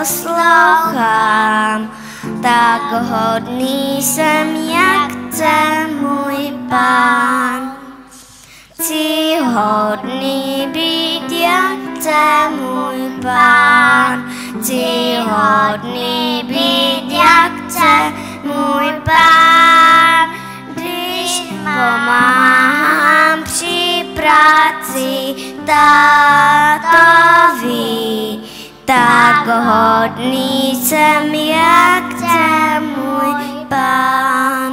poslouchám, tak hodný jsem, jak chce můj Pán. Chci hodný být, jak chce můj Pán. Chci hodný být, jak chce můj Pán. Když pomáhám při práci tátovi, tak hodný jsem, jak chce můj Pán.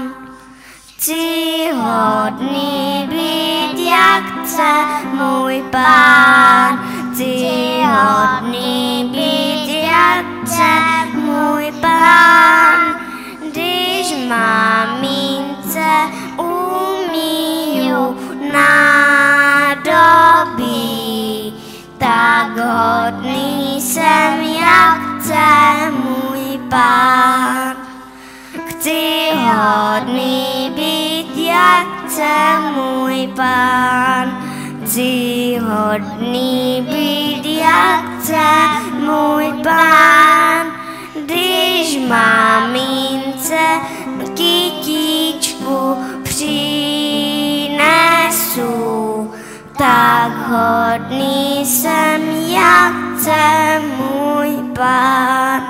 Chci hodný být, jak chce můj Pán. Chci hodný být, jak chce můj Pán. Když mamince umýju nádobí, tak hodný jsem, jak chce můj Pán. Chci hodný být, jak chce můj Pán. Chci hodný být, jak chce můj Pán. Když mamince kytičku přinesu, tak hodný jsem, jak chce můj Pán.